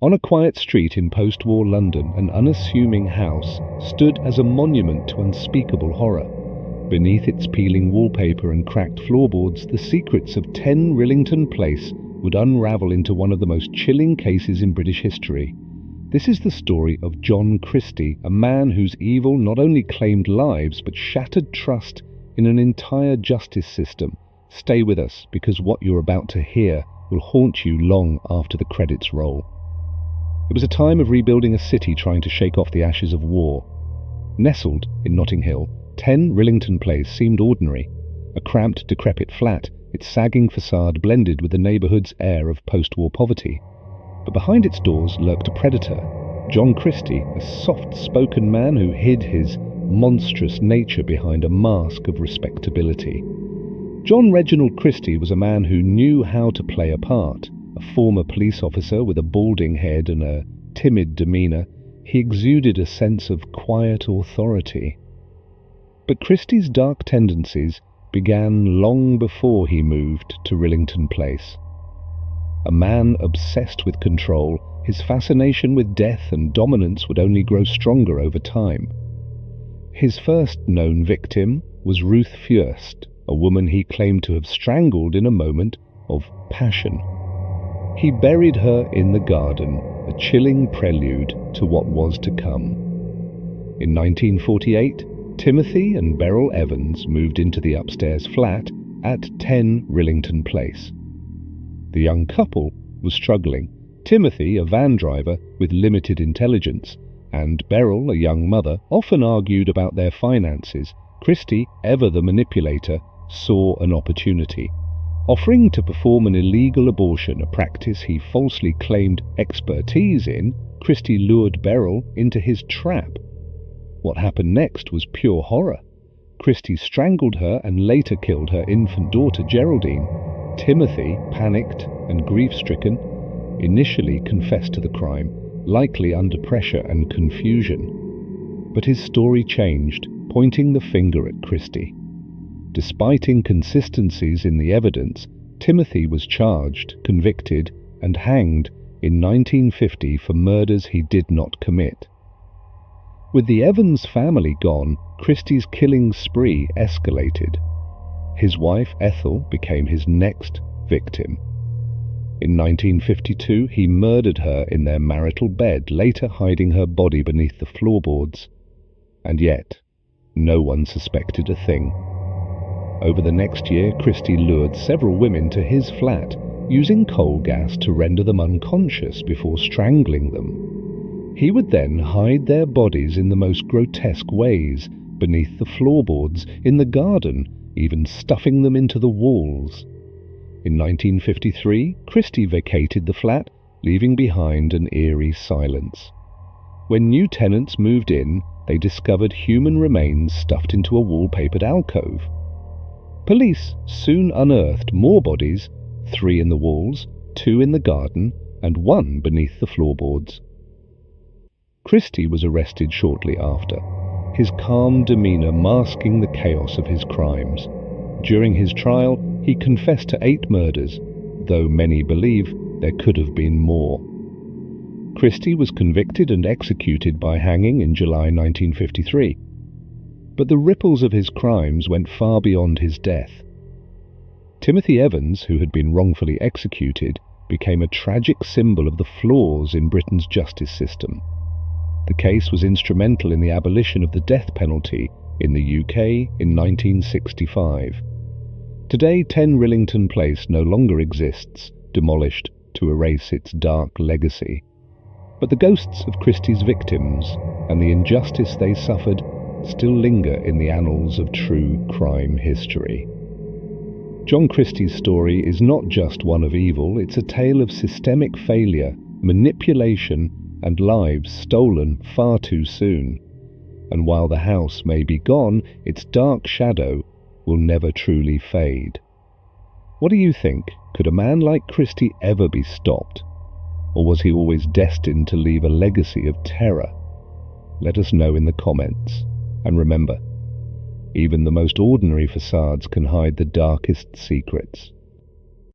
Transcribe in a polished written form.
On a quiet street in post-war London, an unassuming house stood as a monument to unspeakable horror. Beneath its peeling wallpaper and cracked floorboards, the secrets of 10 Rillington Place would unravel into one of the most chilling cases in British history. This is the story of John Christie, a man whose evil not only claimed lives but shattered trust in an entire justice system. Stay with us, because what you're about to hear will haunt you long after the credits roll. It was a time of rebuilding a city trying to shake off the ashes of war. Nestled in Notting Hill, 10 Rillington Place seemed ordinary. A cramped, decrepit flat, its sagging facade blended with the neighbourhood's air of post-war poverty. But behind its doors lurked a predator, John Christie, a soft-spoken man who hid his monstrous nature behind a mask of respectability. John Reginald Christie was a man who knew how to play a part. A former police officer with a balding head and a timid demeanour, he exuded a sense of quiet authority. But Christie's dark tendencies began long before he moved to Rillington Place. A man obsessed with control, his fascination with death and dominance would only grow stronger over time. His first known victim was Ruth Fürst, a woman he claimed to have strangled in a moment of passion. He buried her in the garden, a chilling prelude to what was to come. In 1948, Timothy and Beryl Evans moved into the upstairs flat at 10 Rillington Place. The young couple was struggling, Timothy, a van driver with limited intelligence, and Beryl, a young mother, often argued about their finances. Christie, ever the manipulator, saw an opportunity. Offering to perform an illegal abortion, a practice he falsely claimed expertise in, Christie lured Beryl into his trap. What happened next was pure horror. Christie strangled her and later killed her infant daughter Geraldine. Timothy, panicked and grief-stricken, initially confessed to the crime, likely under pressure and confusion. But his story changed, pointing the finger at Christie. Despite inconsistencies in the evidence, Timothy was charged, convicted, and hanged in 1950 for murders he did not commit. With the Evans family gone, Christie's killing spree escalated. His wife, Ethel, became his next victim. In 1952, he murdered her in their marital bed, later hiding her body beneath the floorboards. And yet, no one suspected a thing. Over the next year, Christie lured several women to his flat, using coal gas to render them unconscious before strangling them. He would then hide their bodies in the most grotesque ways, beneath the floorboards, in the garden, even stuffing them into the walls. In 1953, Christie vacated the flat, leaving behind an eerie silence. When new tenants moved in, they discovered human remains stuffed into a wallpapered alcove. Police soon unearthed more bodies, 3 in the walls, 2 in the garden, and 1 beneath the floorboards. Christie was arrested shortly after, his calm demeanour masking the chaos of his crimes. During his trial, he confessed to 8 murders, though many believe there could have been more. Christie was convicted and executed by hanging in July 1953. But the ripples of his crimes went far beyond his death. Timothy Evans, who had been wrongfully executed, became a tragic symbol of the flaws in Britain's justice system. The case was instrumental in the abolition of the death penalty in the UK in 1965. Today, 10 Rillington Place no longer exists, demolished to erase its dark legacy. But the ghosts of Christie's victims and the injustice they suffered still linger in the annals of true crime history. John Christie's story is not just one of evil, it's a tale of systemic failure, manipulation, and lives stolen far too soon. And while the house may be gone, its dark shadow will never truly fade. What do you think? Could a man like Christie ever be stopped? Or was he always destined to leave a legacy of terror? Let us know in the comments. And remember, even the most ordinary facades can hide the darkest secrets.